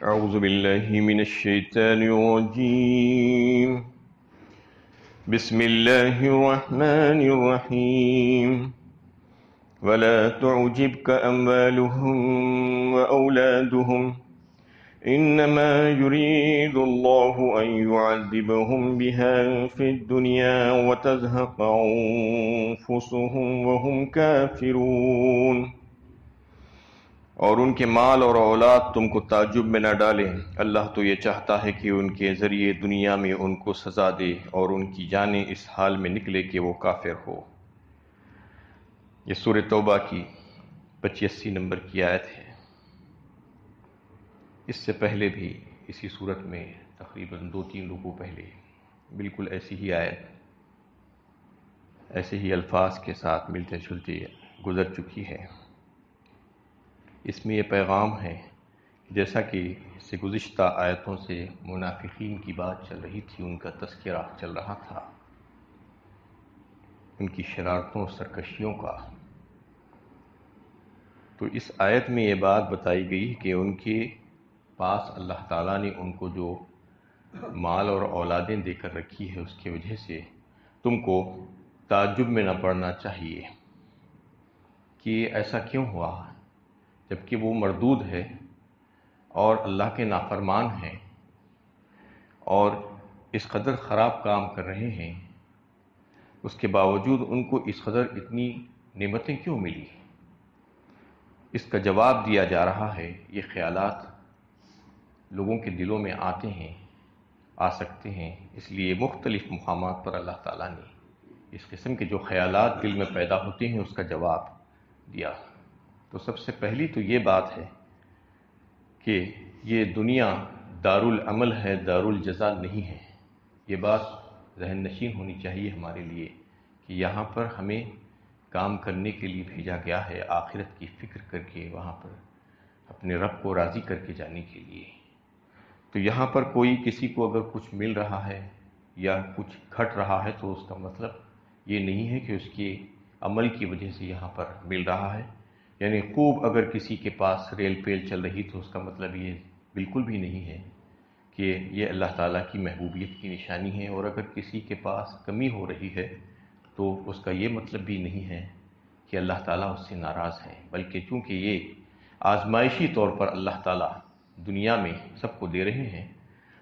أعوذ بالله من الشيطان الرجيم. بسم الله الرحمن الرحيم. ولا تعجبك أموالهم وأولادهم إنما يريد الله أن يعذبهم بها في الدنيا وتزهق أنفسهم وهم كافرون. اور ان کے مال اور اولاد تم کو تعجب میں نہ ڈالیں، اللہ تو یہ چاہتا ہے کہ ان کے ذریعے دنیا میں ان کو سزا دے اور ان کی جانیں اس حال میں نکلے کہ وہ کافر ہو۔ یہ سورہ توبہ کی 85 نمبر کی آیت ہے۔ اس سے پہلے بھی اسی صورت میں تقریباً 2-3 رکوع پہلے بالکل ایسی ہی آیت ایسے ہی الفاظ کے ساتھ ملتے جلتے گزر چکی ہے۔ اس میں یہ پیغام ہے کہ جیسا کہ اس سے گزشتہ آیتوں سے منافقین کی بات چل رہی تھی، ان کا تذکرہ چل رہا تھا، ان کی شرارتوں اور سرکشیوں کا، تو اس آیت میں یہ بات بتائی گئی کہ ان کے پاس اللہ تعالیٰ نے ان کو جو مال اور اولادیں دے کر رکھی ہے، اس کی وجہ سے تم کو تعجب میں نہ پڑنا چاہیے کہ ایسا کیوں ہوا، جبکہ وہ مردود ہے اور اللہ کے نافرمان ہیں اور اس قدر خراب کام کر رہے ہیں، اس کے باوجود ان کو اس قدر اتنی نعمتیں کیوں ملی؟ اس کا جواب دیا جا رہا ہے۔ یہ خیالات لوگوں کے دلوں میں آتے ہیں، آ سکتے ہیں، اس لیے مختلف مقامات پر اللہ تعالیٰ نے اس قسم کے جو خیالات دل میں پیدا ہوتے ہیں اس کا جواب دیا۔ تو سب سے پہلی تو یہ بات ہے کہ یہ دنیا دارالعمل ہے، دارالجزا نہیں ہے۔ یہ بات ذہن نشین ہونی چاہیے ہمارے لیے کہ یہاں پر ہمیں کام کرنے کے لیے بھیجا گیا ہے، آخرت کی فکر کر کے وہاں پر اپنے رب کو راضی کر کے جانے کے لیے۔ تو یہاں پر کوئی کسی کو اگر کچھ مل رہا ہے یا کچھ گھٹ رہا ہے تو اس کا مطلب یہ نہیں ہے کہ اس کے عمل کی وجہ سے یہاں پر مل رہا ہے۔ یعنی خوب اگر کسی کے پاس ریل پیل چل رہی تو اس کا مطلب یہ بالکل بھی نہیں ہے کہ یہ اللہ تعالیٰ کی محبوبیت کی نشانی ہے، اور اگر کسی کے پاس کمی ہو رہی ہے تو اس کا یہ مطلب بھی نہیں ہے کہ اللہ تعالیٰ اس سے ناراض ہے، بلکہ چونکہ یہ آزمائشی طور پر اللہ تعالیٰ دنیا میں سب کو دے رہے ہیں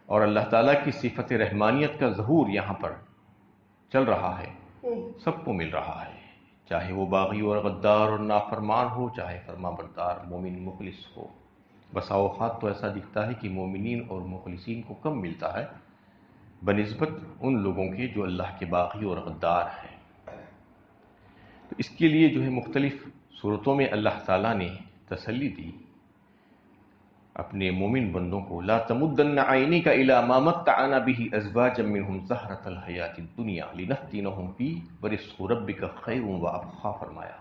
اور اللہ تعالیٰ کی صفت رحمانیت کا ظہور یہاں پر چل رہا ہے، سب کو مل رہا ہے، چاہے وہ باغی اور غدار اور نافرمان ہو، چاہے فرما بردار مومن مخلص ہو۔ بسا اوقات تو ایسا دکھتا ہے کہ مومنین اور مخلصین کو کم ملتا ہے بنسبت ان لوگوں کے جو اللہ کے باغی اور غدار ہیں۔ تو اس کے لیے جو ہے مختلف صورتوں میں اللہ تعالیٰ نے تسلی دی اپنے مومن بندوں کو۔ لا تمدن عینیک الی ما متعنا به ازواجا منهم زہرۃ الحیاۃ الدنیا لنفتنهم فیہ ورزق ربک خیر وابقی فرمایا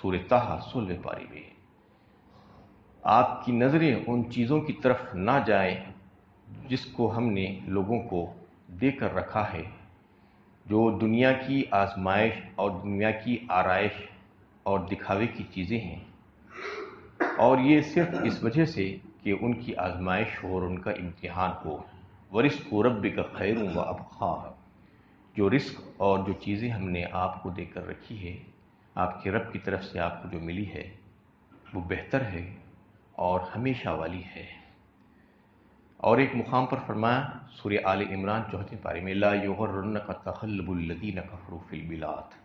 سورہ طٰہٰ 16 پاری میں۔ آپ کی نظریں ان چیزوں کی طرف نہ جائیں جس کو ہم نے لوگوں کو دے کر رکھا ہے، جو دنیا کی آزمائش اور دنیا کی آرائش اور دکھاوے کی چیزیں ہیں، اور یہ صرف اس وجہ سے کہ ان کی آزمائش ہو اور ان کا امتحان ہو۔ وَرِزْقُ رَبِّكَ خَيْرٌ وَأَبْقَىٰ، جو رزق اور جو چیزیں ہم نے آپ کو دے کر رکھی ہے، آپ کے رب کی طرف سے آپ کو جو ملی ہے وہ بہتر ہے اور ہمیشہ والی ہے۔ اور ایک مقام پر فرمایا سورہ آل عمران 4 پارے میں، لا يغرنك تقلب الذین کفروا فی البلاد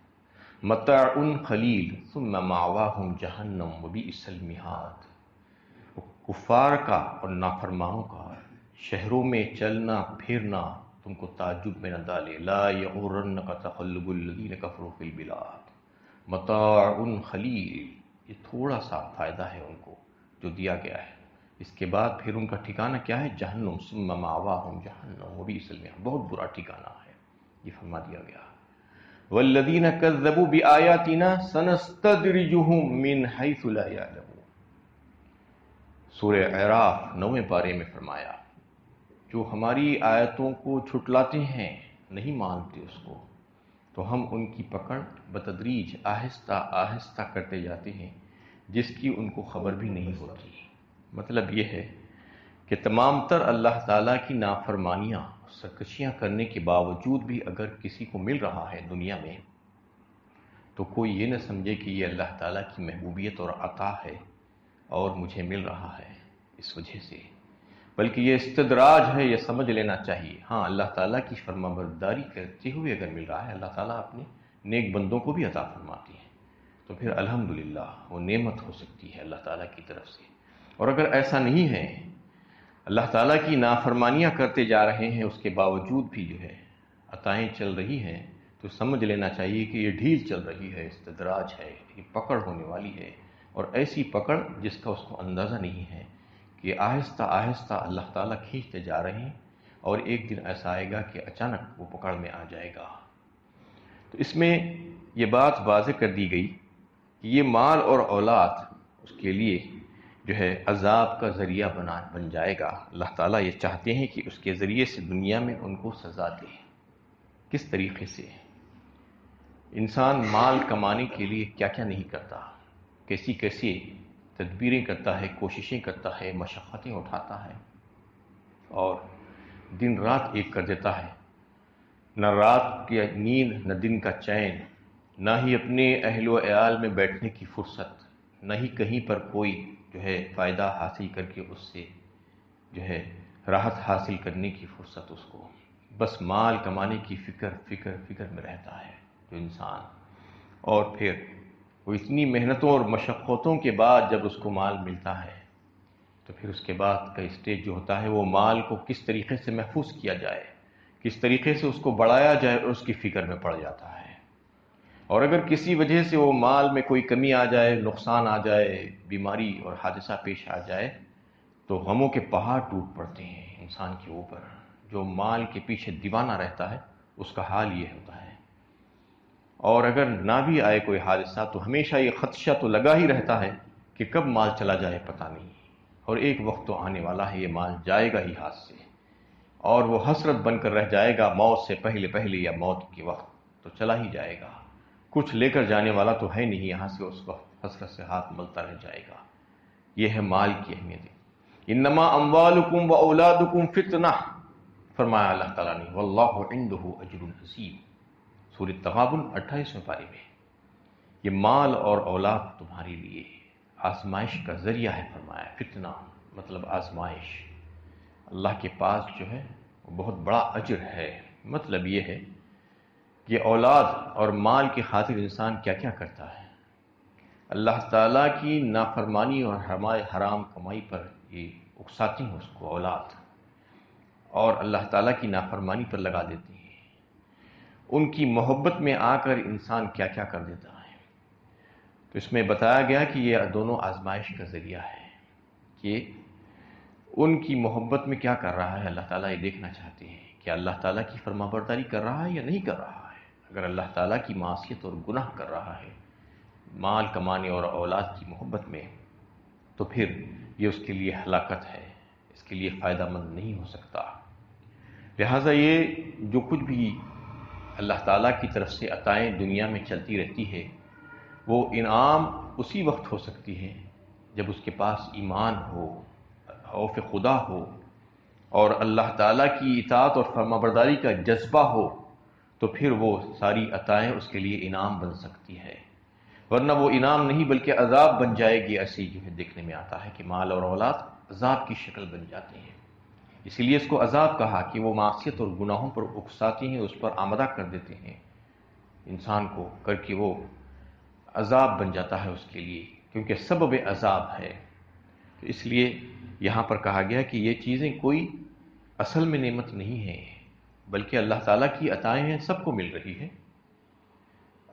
متاع قلیل ثم مأواہم جہنم وبئس المہاد۔ کفار کا اور نافرمانوں کا شہروں میں چلنا پھرنا تم کو تعجب میں نہ ڈالے۔ لا یغرنک تقلب الذین کفروا فی البلاد متاع قلیل، یہ تھوڑا سا فائدہ ہے ان کو جو دیا گیا ہے، اس کے بعد پھر ان کا ٹھکانہ کیا ہے؟ جہنم، ثم مأواہم جہنم وبئس المہاد، بہت برا ٹھکانہ ہے، یہ فرما دیا گیا۔ والذین کذبوا بآیاتنا سنستدرجهم من حیث لا یعلمون، سورہ اعراف 9 پارے میں فرمایا جو ہماری آیتوں کو چھٹلاتے ہیں، نہیں مانتے اس کو، تو ہم ان کی پکڑ بتدریج آہستہ آہستہ کرتے جاتے ہیں جس کی ان کو خبر بھی نہیں ہوتی۔ مطلب یہ ہے کہ تمام تر اللہ تعالیٰ کی نافرمانیاں سرکشیاں کرنے کے باوجود بھی اگر کسی کو مل رہا ہے دنیا میں، تو کوئی یہ نہ سمجھے کہ یہ اللہ تعالیٰ کی محبوبیت اور عطا ہے اور مجھے مل رہا ہے اس وجہ سے، بلکہ یہ استدراج ہے، یہ سمجھ لینا چاہیے۔ ہاں، اللہ تعالیٰ کی فرما برداری کرتے ہوئے اگر مل رہا ہے، اللہ تعالیٰ اپنے نیک بندوں کو بھی عطا فرماتی ہے، تو پھر الحمدللہ وہ نعمت ہو سکتی ہے اللہ تعالیٰ کی طرف سے۔ اور اگر ایسا نہیں ہے، اللہ تعالیٰ کی نافرمانیاں کرتے جا رہے ہیں، اس کے باوجود بھی جو ہے عطائیں چل رہی ہیں، تو سمجھ لینا چاہیے کہ یہ ڈھیل چل رہی ہے، استدراج ہے، یہ پکڑ ہونے والی ہے، اور ایسی پکڑ جس کا اس کو اندازہ نہیں ہے کہ آہستہ آہستہ اللہ تعالیٰ کھینچتے جا رہے ہیں، اور ایک دن ایسا آئے گا کہ اچانک وہ پکڑ میں آ جائے گا۔ تو اس میں یہ بات واضح کر دی گئی کہ یہ مال اور اولاد اس کے لیے جو ہے عذاب کا ذریعہ بن جائے گا۔ اللہ تعالیٰ یہ چاہتے ہیں کہ اس کے ذریعے سے دنیا میں ان کو سزا دے۔ کس طریقے سے؟ انسان مال کمانے کے لیے کیا کیا نہیں کرتا، کیسی کیسی تدبیریں کرتا ہے، کوششیں کرتا ہے، مشقتیں اٹھاتا ہے، اور دن رات ایک کر دیتا ہے، نہ رات کی نیند، نہ دن کا چین، نہ ہی اپنے اہل و عیال میں بیٹھنے کی فرصت، نہ ہی کہیں پر کوئی جو ہے فائدہ حاصل کر کے اس سے جو ہے راحت حاصل کرنے کی فرصت اس کو، بس مال کمانے کی فکر میں رہتا ہے جو انسان۔ اور پھر وہ اتنی محنتوں اور مشقتوں کے بعد جب اس کو مال ملتا ہے، تو پھر اس کے بعد کا اسٹیج جو ہوتا ہے وہ مال کو کس طریقے سے محفوظ کیا جائے، کس طریقے سے اس کو بڑھایا جائے، اور اس کی فکر میں پڑ جاتا ہے۔ اور اگر کسی وجہ سے وہ مال میں کوئی کمی آ جائے، نقصان آ جائے، بیماری اور حادثہ پیش آ جائے، تو غموں کے پہاڑ ٹوٹ پڑتے ہیں انسان کے اوپر۔ جو مال کے پیچھے دیوانہ رہتا ہے اس کا حال یہ ہوتا ہے۔ اور اگر نہ بھی آئے کوئی حادثہ تو ہمیشہ یہ خدشہ تو لگا ہی رہتا ہے کہ کب مال چلا جائے پتہ نہیں، اور ایک وقت تو آنے والا ہے یہ مال جائے گا ہی ہاتھ سے، اور وہ حسرت بن کر رہ جائے گا موت سے پہلے یا موت کے وقت تو چلا ہی جائے گا، کچھ لے کر جانے والا تو ہے نہیں یہاں سے، اس وقت حسرت سے ہاتھ ملتا رہ جائے گا۔ یہ ہے مال کی اہمیت۔ انما اموالکم و اولادکم فتنہ، فرمایا اللہ تعالیٰ نے، واللہ عنده اجر عظیم، سورۃ تغابن 28ویں پارے میں۔ یہ مال اور اولاد تمہارے لیے آزمائش کا ذریعہ ہے، فرمایا۔ فتنہ مطلب آزمائش، اللہ کے پاس جو ہے وہ بہت بڑا اجر ہے۔ مطلب یہ ہے کہ اولاد اور مال کی خاطر انسان کیا کیا کرتا ہے، اللہ تعالیٰ کی نافرمانی اور حرام کمائی پر یہ اکساتی ہیں اس کو اولاد، اور اللہ تعالیٰ کی نافرمانی پر لگا دیتے ہیں۔ ان کی محبت میں آ کر انسان کیا کیا کر دیتا ہے۔ تو اس میں بتایا گیا کہ یہ دونوں آزمائش کا ذریعہ ہے، کہ ان کی محبت میں کیا کر رہا ہے۔ اللہ تعالیٰ یہ دیکھنا چاہتے ہیں کہ اللہ تعالیٰ کی فرما برداری کر رہا ہے یا نہیں کر رہا ہے۔ اگر اللہ تعالیٰ کی معصیت اور گناہ کر رہا ہے مال کمانے اور اولاد کی محبت میں، تو پھر یہ اس کے لیے ہلاکت ہے، اس کے لیے فائدہ مند نہیں ہو سکتا۔ لہٰذا یہ جو کچھ بھی اللہ تعالیٰ کی طرف سے عطائیں دنیا میں چلتی رہتی ہے، وہ انعام اسی وقت ہو سکتی ہے جب اس کے پاس ایمان ہو، خوف خدا ہو، اور اللہ تعالیٰ کی اطاعت اور فرمانبرداری کا جذبہ ہو، تو پھر وہ ساری عطائیں اس کے لیے انعام بن سکتی ہے، ورنہ وہ انعام نہیں بلکہ عذاب بن جائے گی۔ ایسے جو ہے دیکھنے میں آتا ہے کہ مال اور اولاد عذاب کی شکل بن جاتے ہیں، اسی لیے اس کو عذاب کہا کہ وہ معصیت اور گناہوں پر اکساتی ہیں، اس پر آمادہ کر دیتے ہیں انسان کو، کر کے وہ عذاب بن جاتا ہے اس کے لیے، کیونکہ سبب عذاب ہے۔ تو اس لیے یہاں پر کہا گیا کہ یہ چیزیں کوئی اصل میں نعمت نہیں ہیں، بلکہ اللہ تعالیٰ کی عطائیں ہیں، سب کو مل رہی ہے۔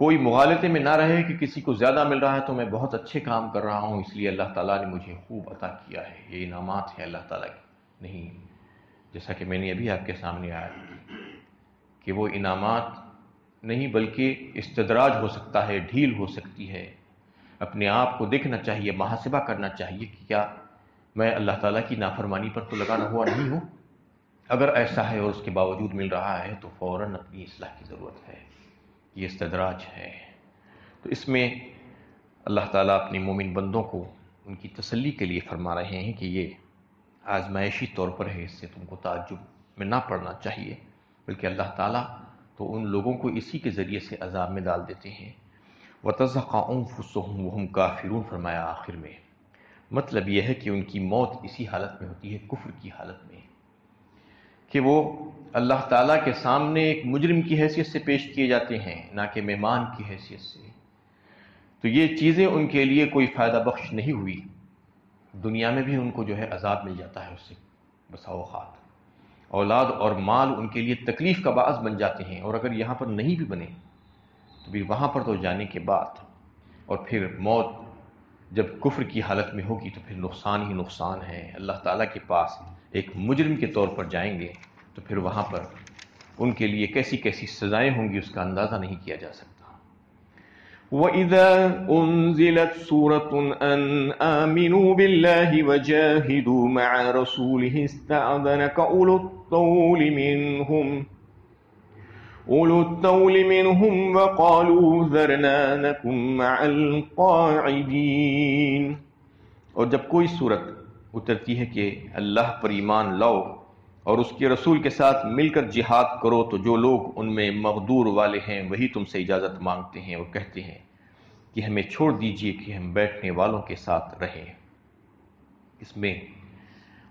کوئی مغالطے میں نہ رہے کہ کسی کو زیادہ مل رہا ہے تو میں بہت اچھے کام کر رہا ہوں اس لیے اللہ تعالیٰ نے مجھے خوب عطا کیا ہے، یہ انعامات ہیں اللہ تعالیٰ کی۔ نہیں، جیسا کہ میں نے ابھی آپ کے سامنے آیا کہ وہ انعامات نہیں بلکہ استدراج ہو سکتا ہے، ڈھیل ہو سکتی ہے۔ اپنے آپ کو دیکھنا چاہیے، محاسبہ کرنا چاہیے کہ کیا میں اللہ تعالیٰ کی نافرمانی پر تو لگا ہوا نہیں ہوں۔ اگر ایسا ہے اور اس کے باوجود مل رہا ہے تو فوراً اپنی اصلاح کی ضرورت ہے، یہ استدراج ہے۔ تو اس میں اللہ تعالیٰ اپنے مومن بندوں کو ان کی تسلی کے لیے فرما رہے ہیں کہ یہ آزمائشی طور پر ہے، اس سے تم کو تعجب میں نہ پڑنا چاہیے، بلکہ اللہ تعالیٰ تو ان لوگوں کو اسی کے ذریعے سے عذاب میں ڈال دیتے ہیں۔ وَتَزْهَقَ أَنفُسُهُمْ وَهُمْ كَافِرُونَ فرمایا آخر میں، مطلب یہ ہے کہ ان کی موت اسی حالت میں ہوتی ہے، کفر کی حالت میں، کہ وہ اللہ تعالیٰ کے سامنے ایک مجرم کی حیثیت سے پیش کیے جاتے ہیں، نہ کہ مہمان کی حیثیت سے۔ تو یہ چیزیں ان کے لیے کوئی فائدہ بخش نہیں ہوئی، دنیا میں بھی ان کو جو ہے عذاب مل جاتا ہے اس سے بسا اوقات، اولاد اور مال ان کے لیے تکلیف کا باعث بن جاتے ہیں، اور اگر یہاں پر نہیں بھی بنے تو پھر وہاں پر تو جانے کے بعد اور پھر موت جب کفر کی حالت میں ہوگی تو پھر نقصان ہی نقصان ہے۔ اللہ تعالیٰ کے پاس ایک مجرم کے طور پر جائیں گے تو پھر وہاں پر ان کے لیے کیسی کیسی سزائیں ہوں گی، اس کا اندازہ نہیں کیا جا سکتا۔ وَإِذَا أُنزِلَتْ سُورَةٌ أَنْ آمِنُوا بِاللَّهِ وَجَاهِدُوا مَعَ رَسُولِهِ اسْتَأْذَنَكَ أُولُو الطَّوْلِ مِنْهُمْ وَقَالُوا ذَرْنَا نَكُنْ مَعَ الْقَاعِدِينَ۔ اور جب کوئی صورت اترتی ہے کہ اللہ پر ایمان لاؤ اور اس کے رسول کے ساتھ مل کر جہاد کرو، تو جو لوگ ان میں مغدور والے ہیں وہی تم سے اجازت مانگتے ہیں اور کہتے ہیں کہ ہمیں چھوڑ دیجئے کہ ہم بیٹھنے والوں کے ساتھ رہیں۔ اس میں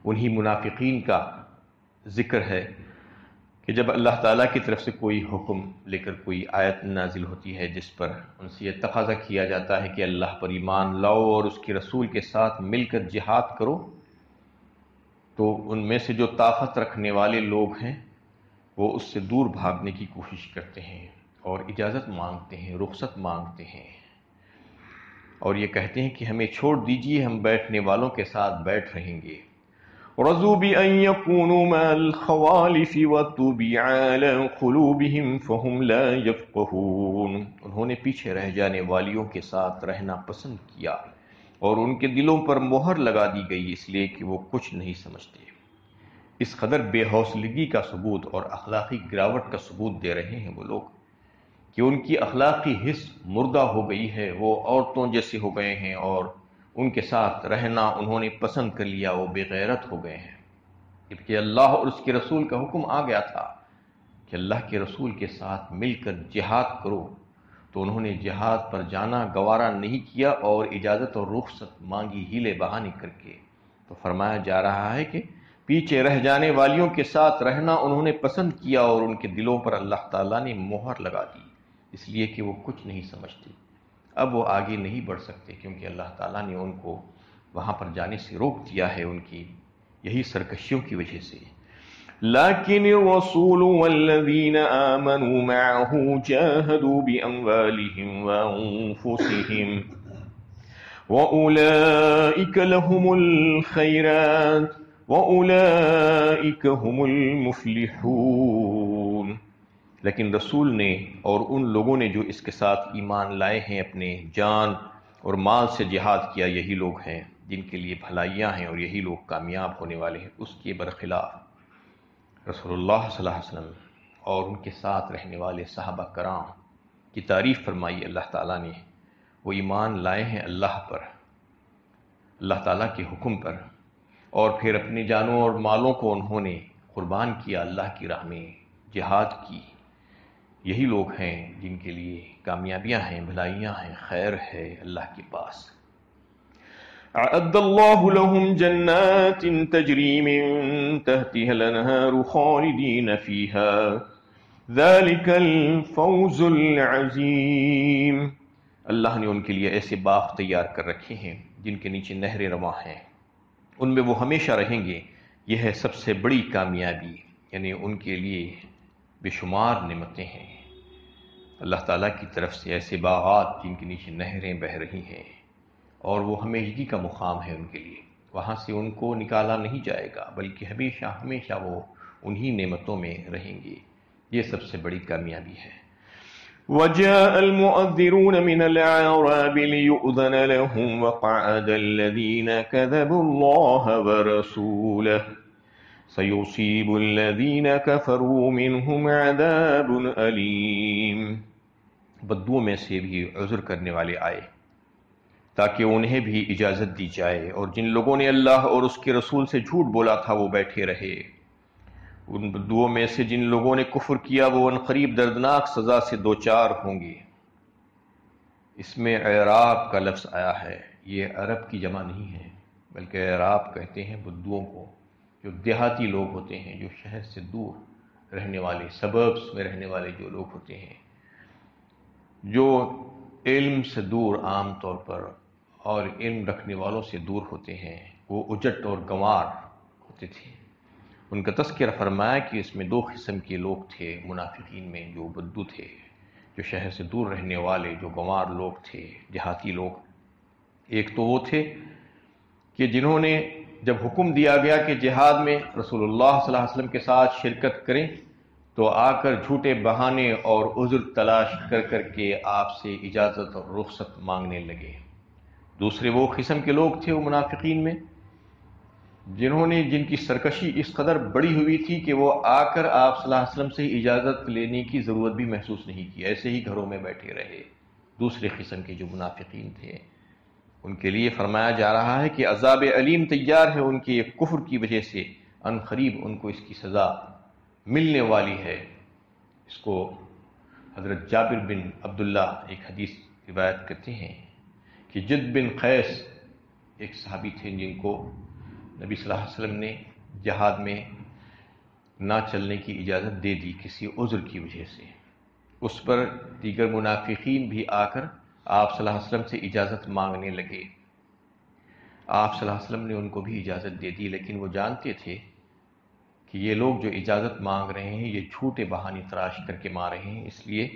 انہی منافقین کا ذکر ہے کہ جب اللہ تعالیٰ کی طرف سے کوئی حکم لے کر کوئی آیت نازل ہوتی ہے جس پر ان سے یہ تقاضا کیا جاتا ہے کہ اللہ پر ایمان لاؤ اور اس کے رسول کے ساتھ مل کر جہاد کرو، تو ان میں سے جو طاقت رکھنے والے لوگ ہیں وہ اس سے دور بھاگنے کی کوشش کرتے ہیں اور اجازت مانگتے ہیں، رخصت مانگتے ہیں، اور یہ کہتے ہیں کہ ہمیں چھوڑ دیجئے، ہم بیٹھنے والوں کے ساتھ بیٹھ رہیں گے۔ رضوا بأن يكونوا مع الخوالف وطبع على قلوبهم فهم لا يفقهون۔ انہوں نے پیچھے رہ جانے والیوں کے ساتھ رہنا پسند کیا اور ان کے دلوں پر مہر لگا دی گئی اس لیے کہ وہ کچھ نہیں سمجھتے۔ اس قدر بے حوصلگی کا ثبوت اور اخلاقی گراوٹ کا ثبوت دے رہے ہیں وہ لوگ کہ ان کی اخلاقی حس مردہ ہو گئی ہے، وہ عورتوں جیسے ہو گئے ہیں، اور ان کے ساتھ رہنا انہوں نے پسند کر لیا، وہ بے غیرت ہو گئے ہیں۔ جبکہ اللہ اور اس کے رسول کا حکم آ گیا تھا کہ اللہ کے رسول کے ساتھ مل کر جہاد کرو، تو انہوں نے جہاد پر جانا گوارا نہیں کیا اور اجازت اور رخصت مانگی ہیلے بہانے کر کے۔ تو فرمایا جا رہا ہے کہ پیچھے رہ جانے والیوں کے ساتھ رہنا انہوں نے پسند کیا اور ان کے دلوں پر اللہ تعالیٰ نے مہر لگا دی اس لیے کہ وہ کچھ نہیں سمجھتے۔ اب وہ آگے نہیں بڑھ سکتے کیونکہ اللہ تعالیٰ نے ان کو وہاں پر جانے سے روک دیا ہے ان کی یہی سرکشیوں کی وجہ سے۔ لیکن الرسول والذین آمنوا معه جاہدوا بأموالهم وأنفسهم وأولئک لهم الخیرات وأولئک هم المفلحون۔ لیکن رسول نے اور ان لوگوں نے جو اس کے ساتھ ایمان لائے ہیں اپنے جان اور مال سے جہاد کیا، یہی لوگ ہیں جن کے لیے بھلائیاں ہیں اور یہی لوگ کامیاب ہونے والے ہیں۔ اس کے برخلاف رسول اللہ صلی اللہ علیہ وسلم اور ان کے ساتھ رہنے والے صحابہ کرام کی تعریف فرمائی اللہ تعالیٰ نے۔ وہ ایمان لائے ہیں اللہ پر، اللہ تعالیٰ کے حکم پر، اور پھر اپنے جانوں اور مالوں کو انہوں نے قربان کیا، اللہ کی راہ میں جہاد کی۔ یہی لوگ ہیں جن کے لیے کامیابیاں ہیں، بھلائیاں ہیں، خیر ہے اللہ کے پاس۔ اعد اللہ لهم جنات تجری من تحتها الانہار خالدین فیہا ذلک الفوز العظیم۔ اللہ نے ان کے لیے ایسے باغ تیار کر رکھے ہیں جن کے نیچے نہریں رواں ہیں، ان میں وہ ہمیشہ رہیں گے۔ یہ ہے سب سے بڑی کامیابی، یعنی ان کے لیے بے شمار نعمتیں ہیں اللہ تعالیٰ کی طرف سے، ایسے باغات جن کے نیچے نہریں بہہ رہی ہیں، اور وہ ہمیشگی کا مقام ہے ان کے لیے، وہاں سے ان کو نکالا نہیں جائے گا بلکہ ہمیشہ ہمیشہ وہ انہی نعمتوں میں رہیں گے۔ یہ سب سے بڑی کامیابی ہے۔ وَجَاءَ الْمُؤَذِّرُونَ مِنَ الْأَعْرَابِ لِيُؤْذَنَ لَهُمْ وَقَعَدَ الَّذِينَ كَذَبُوا اللَّهَ وَرَسُولَهُ سَيُصِيبُ الَّذِينَ كَفَرُوا مِنْهُمْ عَذَابٌ أَلِيمٌ۔ بدوؤں میں سے بھی عذر کرنے والے آئے تاکہ انہیں بھی اجازت دی جائے، اور جن لوگوں نے اللہ اور اس کے رسول سے جھوٹ بولا تھا وہ بیٹھے رہے۔ ان بدوؤں میں سے جن لوگوں نے کفر کیا وہ عنقریب دردناک سزا سے دوچار ہوں گے۔ اس میں اعراب کا لفظ آیا ہے، یہ عرب کی جمع نہیں ہے بلکہ اعراب کہتے ہیں بدوؤں کو، جو دیہاتی لوگ ہوتے ہیں، جو شہر سے دور رہنے والے، سبربس میں رہنے والے جو لوگ ہوتے ہیں، جو علم سے دور عام طور پر اور علم رکھنے والوں سے دور ہوتے ہیں، وہ اجٹ اور گنوار ہوتے تھے۔ ان کا تذکرہ فرمایا کہ اس میں دو قسم کے لوگ تھے منافقین میں، جو بدو تھے، جو شہر سے دور رہنے والے، جو گنوار لوگ تھے، دیہاتی لوگ۔ ایک تو وہ تھے کہ جنہوں نے جب حکم دیا گیا کہ جہاد میں رسول اللہ صلی اللہ علیہ وسلم کے ساتھ شرکت کریں تو آ کر جھوٹے بہانے اور عذر تلاش کر کر کے آپ سے اجازت اور رخصت مانگنے لگے۔ دوسرے وہ قسم کے لوگ تھے وہ منافقین میں جن کی سرکشی اس قدر بڑی ہوئی تھی کہ وہ آ کر آپ صلی اللہ علیہ وسلم سے اجازت لینے کی ضرورت بھی محسوس نہیں کی، ایسے ہی گھروں میں بیٹھے رہے۔ دوسرے قسم کے جو منافقین تھے ان کے لیے فرمایا جا رہا ہے کہ عذاب علیم تیار ہے ان کے کفر کی وجہ سے، ان قریب ان کو اس کی سزا ملنے والی ہے۔ اس کو حضرت جابر بن عبداللہ ایک حدیث روایت کرتے ہیں کہ جد بن قیس ایک صحابی تھے جن کو نبی صلی اللہ علیہ وسلم نے جہاد میں نہ چلنے کی اجازت دے دی کسی عذر کی وجہ سے۔ اس پر دیگر منافقین بھی آ کر آپ صلی اللہ علیہ وسلم سے اجازت مانگنے لگے۔ آپ صلی اللہ علیہ وسلم نے ان کو بھی اجازت دے دی، لیکن وہ جانتے تھے کہ یہ لوگ جو اجازت مانگ رہے ہیں یہ جھوٹے بہانے تراش کر کے مار رہے ہیں، اس لیے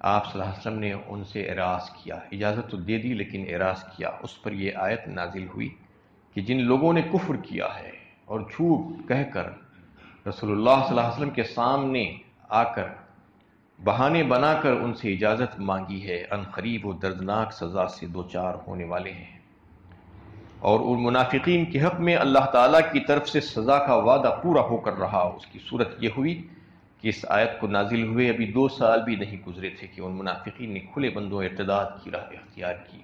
آپ صلی اللہ علیہ وسلم نے ان سے اعراض کیا، اجازت تو دے دی لیکن اعراض کیا۔ اس پر یہ آیت نازل ہوئی کہ جن لوگوں نے کفر کیا ہے اور جھوٹ کہہ کر رسول اللہ صلی اللہ علیہ وسلم کے سامنے آ کر بہانے بنا کر ان سے اجازت مانگی ہے، ان قریب و دردناک سزا سے دوچار ہونے والے ہیں۔ اور ان منافقین کے حق میں اللہ تعالیٰ کی طرف سے سزا کا وعدہ پورا ہو کر رہا۔ اس کی صورت یہ ہوئی کہ اس آیت کو نازل ہوئے ابھی 2 سال بھی نہیں گزرے تھے کہ ان منافقین نے کھلے بندوں ارتداد کی راہ اختیار کی،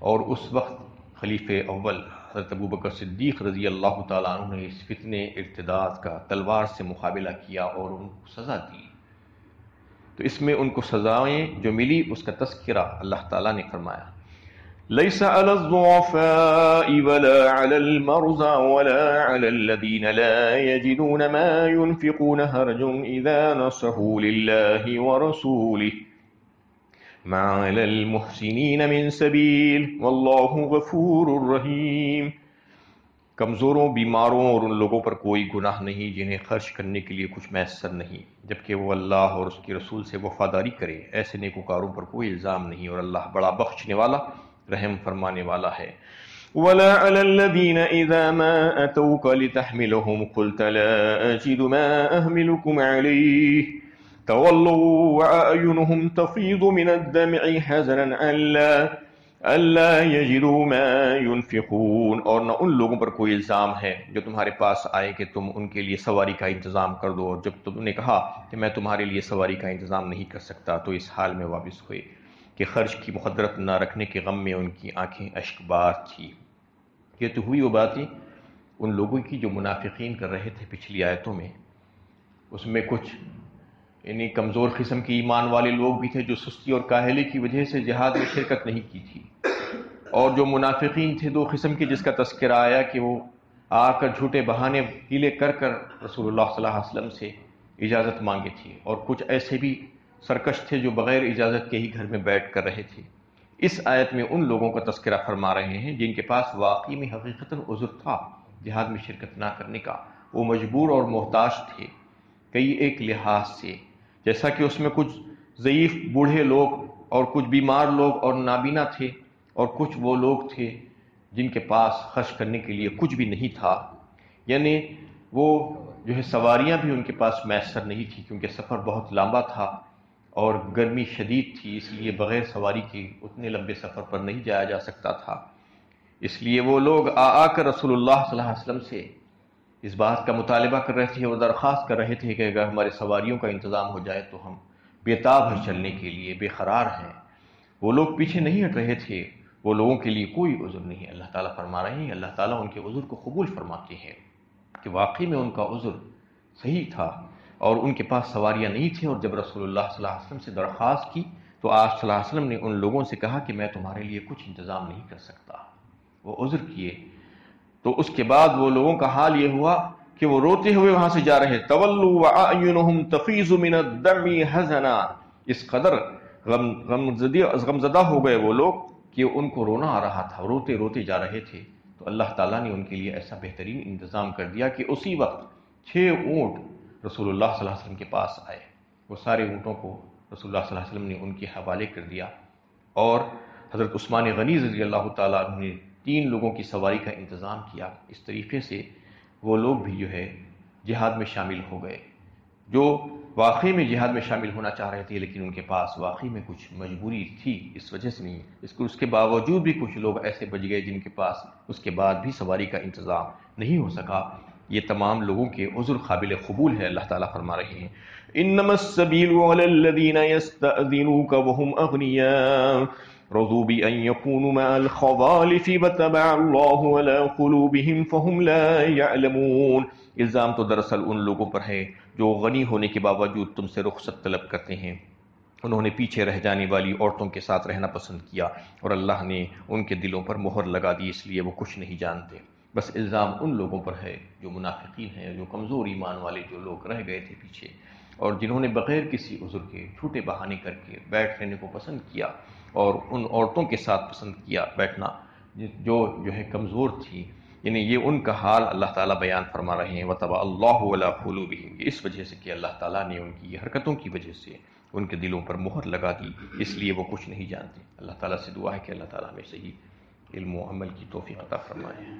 اور اس وقت خلیفہ اول حضرت ابوبکر صدیق رضی اللہ تعالیٰ عنہ نے اس فتنے ارتداد کا تلوار سے مقابلہ کیا اور ان کو سزا دی۔ تو اس میں ان کو سزائیں جو ملی اس کا تذکرہ اللہ تعالیٰ نے فرمایا، ليس على الضعفاء ولا على المرضى ولا على الذين لا يجدون ما ينفقون حرج إذا نصحوا لله ورسوله ما على المحسنين من سبيل والله غفور رحيم۔ کمزوروں، بیماروں اور ان لوگوں پر کوئی گناہ نہیں جنہیں خرچ کرنے کے لیے کچھ میسر نہیں، جبکہ وہ اللہ اور اس کے رسول سے وفاداری کرے، ایسے نیکوکاروں پر کوئی الزام نہیں، اور اللہ بڑا بخشنے والا رحم فرمانے والا ہے۔ وَلَا عَلَى الَّذِينَ إِذَا مَا أَتَوْكَ لِتَحْمِلَهُمْ قُلْتَ لَا أَجِدُ مَا أَحْمِلُكُمْ عَلَيْهِ تَوَلَّوْا وَأَعْيُنُهُمْ تَفِيضُ مِنَ الدَّمْعِ حَزَنًا أَلَّا يَجِدُوا مَا يُنْفِقُونَ۔ اور نہ ان لوگوں پر کوئی الزام ہے جو تمہارے پاس آئے کہ تم ان کے لیے سواری کا انتظام کر دو، اور جب تم نے کہا کہ میں تمہارے لیے سواری کا انتظام نہیں کر سکتا تو اس حال میں واپس ہوئے کہ خرچ کی مقدرت نہ رکھنے کے غم میں ان کی آنکھیں اشک بار تھی۔ یہ تو ہوئی وہ باتیں ان لوگوں کی جو منافقین کر رہے تھے پچھلی آیتوں میں۔ اس میں کچھ یعنی کمزور قسم کے ایمان والے لوگ بھی تھے جو سستی اور کاہلی کی وجہ سے جہاد میں شرکت نہیں کی تھی، اور جو منافقین تھے 2 قسم کے جس کا تذکرہ آیا کہ وہ آ کر جھوٹے بہانے ہیلے کر کر رسول اللہ صلی اللہ علیہ وسلم سے اجازت مانگی تھی، اور کچھ ایسے بھی سرکش تھے جو بغیر اجازت کے ہی گھر میں بیٹھ کر رہے تھے۔ اس آیت میں ان لوگوں کا تذکرہ فرما رہے ہیں جن کے پاس واقعی میں حقیقتاً عذر تھا جہاد میں شرکت نہ کرنے کا، وہ مجبور اور محتاج تھے کئی ایک لحاظ سے، جیسا کہ اس میں کچھ ضعیف بوڑھے لوگ اور کچھ بیمار لوگ اور نابینا تھے، اور کچھ وہ لوگ تھے جن کے پاس خرچ کرنے کے لیے کچھ بھی نہیں تھا، یعنی وہ جو ہے سواریاں بھی ان کے پاس میسر نہیں تھی کیونکہ سفر بہت لمبا تھا اور گرمی شدید تھی، اس لیے بغیر سواری کے اتنے لمبے سفر پر نہیں جایا جا سکتا تھا۔ اس لیے وہ لوگ آ کر رسول اللہ صلی اللہ علیہ وسلم سے اس بات کا مطالبہ کر رہے تھے اور درخواست کر رہے تھے کہ اگر ہمارے سواریوں کا انتظام ہو جائے تو ہم بے تاب ہیں چلنے کے لیے، بے قرار ہیں۔ وہ لوگ پیچھے نہیں ہٹ رہے تھے، وہ لوگوں کے لیے کوئی عذر نہیں۔ اللہ تعالیٰ فرما رہے ہیں، اللہ تعالیٰ ان کے عذر کو قبول فرماتے ہیں کہ واقعی میں ان کا عذر صحیح تھا اور ان کے پاس سواریاں نہیں تھیں، اور جب رسول اللہ صلی اللہ علیہ وسلم سے درخواست کی تو آپ صلی اللہ علیہ وسلم نے ان لوگوں سے کہا کہ میں تمہارے لیے کچھ انتظام نہیں کر سکتا۔ وہ عذر کیے، تو اس کے بعد وہ لوگوں کا حال یہ ہوا کہ وہ روتے ہوئے وہاں سے جا رہے، تولوا واعینہم تفیض من الدم حزنا، اس قدر غمزدہ ہو گئے وہ لوگ کہ ان کو رونا آ رہا تھا، روتے روتے جا رہے تھے۔ تو اللہ تعالیٰ نے ان کے لیے ایسا بہترین انتظام کر دیا کہ اسی وقت 6 اونٹ رسول اللہ صلی اللہ علیہ وسلم کے پاس آئے۔ وہ سارے اونٹوں کو رسول اللہ صلی اللہ علیہ وسلم نے ان کے حوالے کر دیا، اور حضرت عثمان غنی رضی اللہ تعالیٰ عنہ نے 3 لوگوں کی سواری کا انتظام کیا۔ اس طریقے سے وہ لوگ بھی جو ہے جہاد میں شامل ہو گئے، جو واقعی میں جہاد میں شامل ہونا چاہ رہے تھے، لیکن ان کے پاس واقعی میں کچھ مجبوری تھی، اس وجہ سے نہیں۔ اس کے باوجود بھی کچھ لوگ ایسے بچ گئے جن کے پاس اس کے بعد بھی سواری کا انتظام نہیں ہو سکا۔ یہ تمام لوگوں کے عذر قابل قبول ہے۔ اللہ تعالیٰ فرما رہے ہیں، انما السبیل علی الذین یستأذنونک وهم اغنیاء رضوا بأن يكونوا مع الخوالف وطبع الله على قلوبهم فهم لا يعلمون۔ الزام تو دراصل ان لوگوں پر ہے جو غنی ہونے کے باوجود تم سے رخصت طلب کرتے ہیں، انہوں نے پیچھے رہ جانے والی عورتوں کے ساتھ رہنا پسند کیا، اور اللہ نے ان کے دلوں پر مہر لگا دی، اس لیے وہ کچھ نہیں جانتے۔ بس الزام ان لوگوں پر ہے جو منافقین ہیں، جو کمزور ایمان والے، جو لوگ رہ گئے تھے پیچھے، اور جنہوں نے بغیر کسی عذر کے جھوٹے بہانے کر کے بیٹھ رہنے کو پسند کیا، اور ان عورتوں کے ساتھ پسند کیا بیٹھنا جو ہے کمزور تھی۔ یعنی یہ ان کا حال اللہ تعالیٰ بیان فرما رہے ہیں، وَطَبَعَ اللَّهُ عَلَىٰ قُلُوبِهِمْ، اس وجہ سے کہ اللہ تعالیٰ نے ان کی حرکتوں کی وجہ سے ان کے دلوں پر مہر لگا دی، اس لیے وہ کچھ نہیں جانتے۔ اللہ تعالیٰ سے دعا ہے کہ اللہ تعالیٰ ہمیں صحیح علم و عمل کی توفیق عطا فرمائے۔